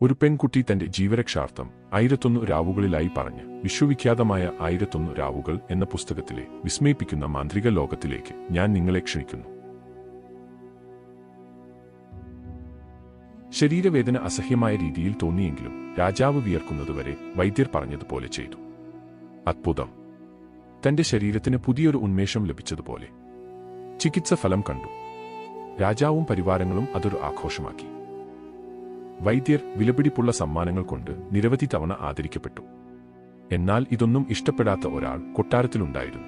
ഒരു പെൺകുട്ടി തന്റെ ജീവരക്ഷാർത്ഥം 1001 രാവുകളിലായി പറഞ്ഞ് വിശ്വവിഖ്യാതമായ 1001 രാവുകൾ എന്ന പുസ്തകത്തിലെ വിസ്മയിപ്പിക്കുന്ന മാന്ത്രിക ലോകത്തിലേക്ക് ഞാൻ നിങ്ങളെ ക്ഷണിക്കുന്നു. ശരീരവേദന അസഹ്യമായ രീതിയിൽ തോന്നിയെങ്കിലും രാജാവ് വിയർക്കുന്നതുവരെ വൈദ്യർ പറഞ്ഞതുപോലെ ചെയ്തു. അത്ഭുതം! തന്റെ ശരീരത്തിന് പുതിയൊരു ഉന്മേഷം ലഭിച്ചതുപോലെ. ചികിത്സ ഫലം കണ്ടു. രാജാവും പരിവാരങ്ങളും അതൊരു ആഘോഷമാക്കി. വൈദ്യർ വിലപിടിപ്പുള്ള സമ്മാനങ്ങൾ കൊണ്ട് നിരവധി തവണ ആദരിക്കപ്പെട്ടു. എന്നാൽ ഇതൊന്നും ഇഷ്ടപ്പെടാത്ത ഒരാൾ കൊട്ടാരത്തിലുണ്ടായിരുന്നു.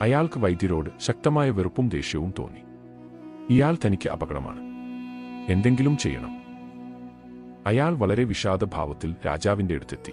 അയാൾക്ക് വൈദ്യരോട് ശക്തമായ വെറുപ്പും ദേഷ്യവും തോന്നി. ഇയാൾ തനിക്ക് അപകടമാണ്, എന്തെങ്കിലും ചെയ്യണം. അയാൾ വളരെ വിഷാദഭാവത്തിൽ രാജാവിന്റെ അടുത്തെത്തി.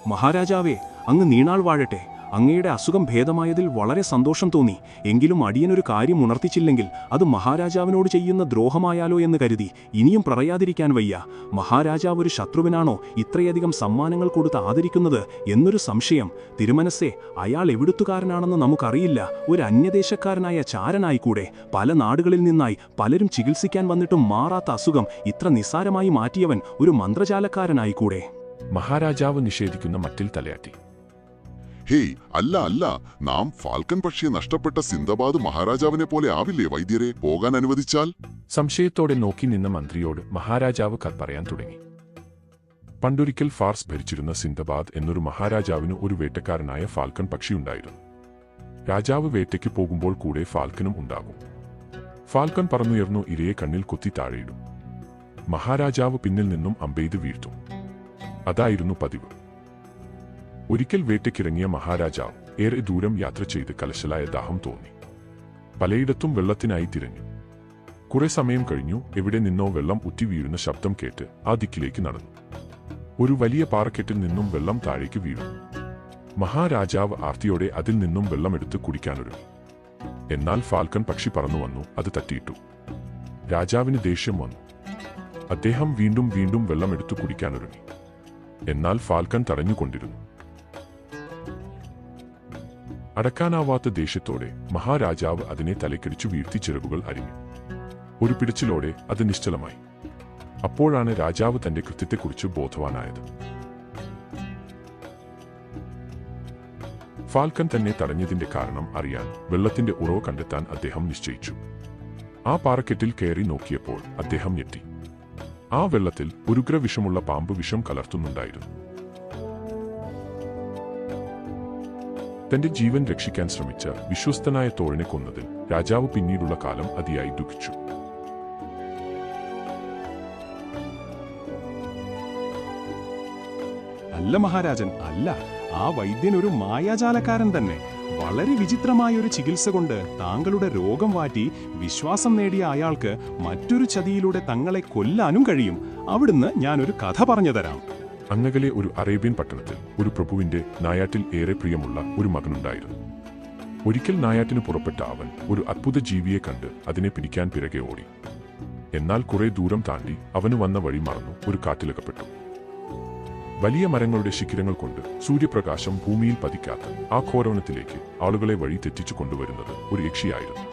മഹാരാജാവേ, അങ്ങ് നീണാൾ വാഴട്ടെ. അങ്ങയുടെ അസുഖം ഭേദമായതിൽ വളരെ സന്തോഷം തോന്നി. എങ്കിലും അടിയനൊരു കാര്യം ഉണർത്തിച്ചില്ലെങ്കിൽ അത് മഹാരാജാവിനോട് ചെയ്യുന്ന ദ്രോഹമായാലോ എന്ന് കരുതി ഇനിയും പറയാതിരിക്കാൻ വയ്യ. മഹാരാജാവ് ഒരു ശത്രുവിനാണോ ഇത്രയധികം സമ്മാനങ്ങൾ കൊടുത്ത് ആദരിക്കുന്നത് എന്നൊരു സംശയം. തിരുമനസ്സേ, അയാൾ എവിടുത്തുകാരനാണെന്ന് നമുക്കറിയില്ല. ഒരു അന്യദേശക്കാരനായ ചാരനായിക്കൂടെ? പല നാടുകളിൽ നിന്നായി പലരും ചികിത്സിക്കാൻ വന്നിട്ടും മാറാത്ത അസുഖം ഇത്ര നിസ്സാരമായി മാറ്റിയവൻ ഒരു മന്ത്രജാലക്കാരനായിക്കൂടെ? മഹാരാജാവ് നിഷേധിക്കുന്ന മട്ടിൽ തലയാട്ടി. ഹേയ്, അല്ല, നാം ഫാൽക്കൺ പക്ഷിയെ നഷ്ടപ്പെട്ട സിന്ദബാദ് മഹാരാജാവിനെ പോലെ ആവില്ലേ വൈദ്യരെ? പോകാൻ അനുവദിച്ചാൽ? സംശയത്തോടെ നോക്കി നിന്ന മന്ത്രിയോട് മഹാരാജാവ് കഥ പറയാൻ തുടങ്ങി. പണ്ടൊരിക്കൽ ഫാർസ് ഭരിച്ചിരുന്ന സിന്ദബാദ് എന്നൊരു മഹാരാജാവിന് ഒരു വേട്ടക്കാരനായ ഫാൽക്കൺ പക്ഷിയുണ്ടായിരുന്നു. രാജാവ് വേട്ടയ്ക്ക് പോകുമ്പോൾ കൂടെ ഫാൽക്കനും ഉണ്ടാകും. ഫാൽക്കൺ പറന്നുയർന്നു ഇരയെ കണ്ണിൽ കുത്തി താഴെയിടും. മഹാരാജാവ് പിന്നിൽ നിന്നും അമ്പെയ്ത് വീഴ്ത്തും. അതായിരുന്നു പതിവ്. ഒരിക്കൽ വേട്ടയ്ക്കിറങ്ങിയ മഹാരാജാവ് ഏറെ ദൂരം യാത്ര ചെയ്ത് കലശലായ ദാഹം തോന്നി. പലയിടത്തും വെള്ളത്തിനായി തിരഞ്ഞു. കുറെ സമയം കഴിഞ്ഞു എവിടെ നിന്നോ വെള്ളം ഉറ്റി വീഴുന്ന ശബ്ദം കേട്ട് ആ ദിക്കിലേക്ക് നടന്നു. ഒരു വലിയ പാറക്കെട്ടിൽ നിന്നും വെള്ളം താഴേക്ക് വീണു. മഹാരാജാവ് ആർത്തിയോടെ അതിൽ നിന്നും വെള്ളമെടുത്ത് കുടിക്കാനൊരുങ്ങി. എന്നാൽ ഫാൽക്കൺ പക്ഷി പറന്നു വന്നു അത് തട്ടിയിട്ടു. രാജാവിന് ദേഷ്യം വന്നു. അദ്ദേഹം വീണ്ടും വെള്ളമെടുത്തു കുടിക്കാനൊരുങ്ങി. എന്നാൽ ഫാൽക്കൺ തടഞ്ഞുകൊണ്ടിരുന്നു. അടക്കാനാവാത്ത ദേഷ്യത്തോടെ മഹാരാജാവ് അതിനെ തലക്കടിച്ചു വീഴ്ത്തി ചിറകുകൾ അരിഞ്ഞു. ഒരു പിടിച്ചിലോടെ അത് നിശ്ചലമായി. അപ്പോഴാണ് രാജാവ് തന്റെ കൃത്യത്തെക്കുറിച്ച് ബോധവാനായത്. ഫാൽക്കൺ തന്നെ തടഞ്ഞതിന്റെ കാരണം അറിയാൻ വെള്ളത്തിന്റെ ഉറവ് കണ്ടെത്താൻ അദ്ദേഹം നിശ്ചയിച്ചു. ആ പാറക്കെട്ടിൽ കയറി നോക്കിയപ്പോൾ അദ്ദേഹം ഞെട്ടി. ആ വെള്ളത്തിൽ ഉരുഗ്രവിഷമുള്ള പാമ്പ് വിഷം കലർത്തുന്നുണ്ടായിരുന്നു. തന്റെ ജീവൻ രക്ഷിക്കാൻ ശ്രമിച്ച വിശ്വസ്തനായ തോഴനെ കൊന്നതിൽ രാജാവ് പിന്നീടുള്ള കാലം അതിയായി ദുഃഖിച്ചു. അല്ല മഹാരാജൻ, അല്ല. ആ വൈദ്യൻ ഒരു മായാജാലക്കാരൻ തന്നെ. വളരെ വിചിത്രമായ ഒരു ചികിത്സ കൊണ്ട് താങ്കളുടെ രോഗം വാറ്റി വിശ്വാസം നേടിയ അയാൾക്ക് മറ്റൊരു ചതിയിലൂടെ തങ്ങളെ കൊല്ലാനും കഴിയും. അവിടുന്ന് ഞാനൊരു കഥ പറഞ്ഞു തരാം. അങ്ങകലെ ഒരു അറേബ്യൻ പട്ടണത്തിൽ ഒരു പ്രഭുവിന്റെ നായാട്ടിൽ ഏറെ പ്രിയമുള്ള ഒരു മകനുണ്ടായിരുന്നു. ഒരിക്കൽ നായാട്ടിന് പുറപ്പെട്ട അവൻ ഒരു അത്ഭുത ജീവിയെ കണ്ട് അതിനെ പിടിക്കാൻ പിറകെ ഓടി. എന്നാൽ കുറെ ദൂരം താണ്ടി അവന് വന്ന വഴി മറന്നു ഒരു കാട്ടിലകപ്പെട്ടു. വലിയ മരങ്ങളുടെ ശിഖരങ്ങൾ കൊണ്ട് സൂര്യപ്രകാശം ഭൂമിയിൽ പതിക്കാത്ത ആ ഘോരവനത്തിലേക്ക് ആളുകളെ വഴി തെറ്റിച്ചു കൊണ്ടുവരുന്നത് ഒരു യക്ഷിയായിരുന്നു.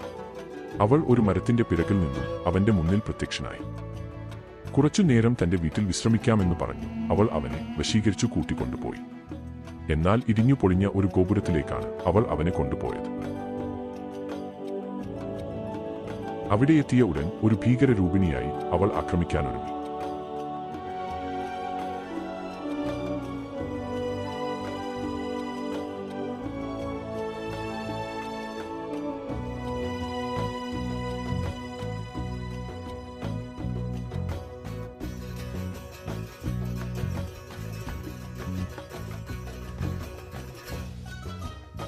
അവൾ ഒരു മരത്തിന്റെ പിറകിൽ നിന്നും അവന്റെ മുന്നിൽ പ്രത്യക്ഷനായി. കുറച്ചുനേരം തന്റെ വീട്ടിൽ വിശ്രമിക്കാമെന്ന് പറഞ്ഞു അവൾ അവനെ വശീകരിച്ചു കൂട്ടിക്കൊണ്ടുപോയി. എന്നാൽ ഇടിഞ്ഞു പൊളിഞ്ഞ ഒരു ഗോപുരത്തിലേക്കാണ് അവൾ അവനെ കൊണ്ടുപോയത്. അവിടെ എത്തിയ ഉടൻ ഒരു ഭീകരരൂപിണിയായി അവൾ ആക്രമിക്കാനൊരുങ്ങി.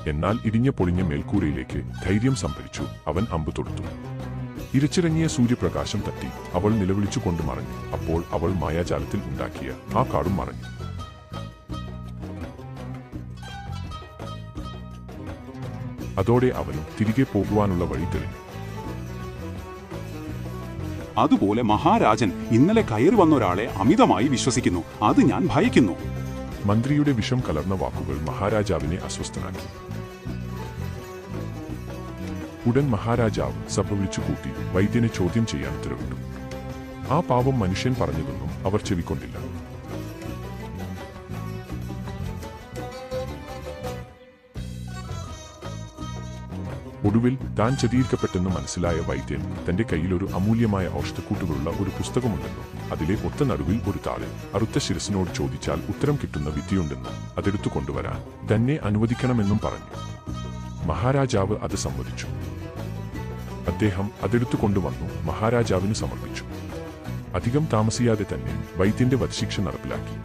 എന്നാൽ ഇടിഞ്ഞ പൊളിഞ്ഞ മേൽക്കൂരയിലേക്ക് ധൈര്യം സംഭരിച്ചു അവൻ അമ്പ് തൊടുത്തു. ഇരച്ചിറങ്ങിയ സൂര്യപ്രകാശം തട്ടി അവൾ നിലവിളിച്ചുകൊണ്ട് മറഞ്ഞു. അപ്പോൾ അവൾ മായാജാലത്തിൽ ഉണ്ടാക്കിയ ആ കാടും മറഞ്ഞു. അതോടെ അവനും തിരികെ പോകുവാനുള്ള വഴി തെളിഞ്ഞു. അതുപോലെ മഹാരാജൻ ഇന്നലെ കയറി വന്ന ഒരാളെ അമിതമായി വിശ്വസിക്കുന്നു. അത് ഞാൻ ഭയക്കുന്നു. മന്ത്രിയുടെ വിഷം കലർന്ന വാക്കുകൾ മഹാരാജാവിനെ അസ്വസ്ഥനാക്കി. ഉടൻ മഹാരാജാവ് സഭ വിളിച്ചുകൂട്ടി വൈദ്യനെ ചോദ്യം ചെയ്യാൻ ഉത്തരവിട്ടു. ആ പാവം മനുഷ്യൻ പറഞ്ഞതൊന്നും അവർ ചെവിക്കൊണ്ടില്ല. ഒടുവിൽ താൻ ചതിയിൽക്കപ്പെട്ടെന്ന് മനസ്സിലായ വൈദ്യൻ തന്റെ കയ്യിലൊരു അമൂല്യമായ ഔഷധക്കൂട്ടുകളുള്ള ഒരു പുസ്തകമുണ്ടെന്നും അതിലെ ഒത്ത നടുവിൽ ഒരു താളിൽ അറുത്ത ശിരസിനോട് ചോദിച്ചാൽ ഉത്തരം കിട്ടുന്ന വിദ്യയുണ്ടെന്നും അതെടുത്തു കൊണ്ടുവരാൻ തന്നെ അനുവദിക്കണമെന്നും പറഞ്ഞു. മഹാരാജാവ് അത് സമ്മതിച്ചു. അദ്ദേഹം അതെടുത്തു കൊണ്ടുവന്നു മഹാരാജാവിന് സമർപ്പിച്ചു. അധികം താമസിയാതെ തന്നെ വൈദ്യന്റെ വധശിക്ഷ നടപ്പിലാക്കി.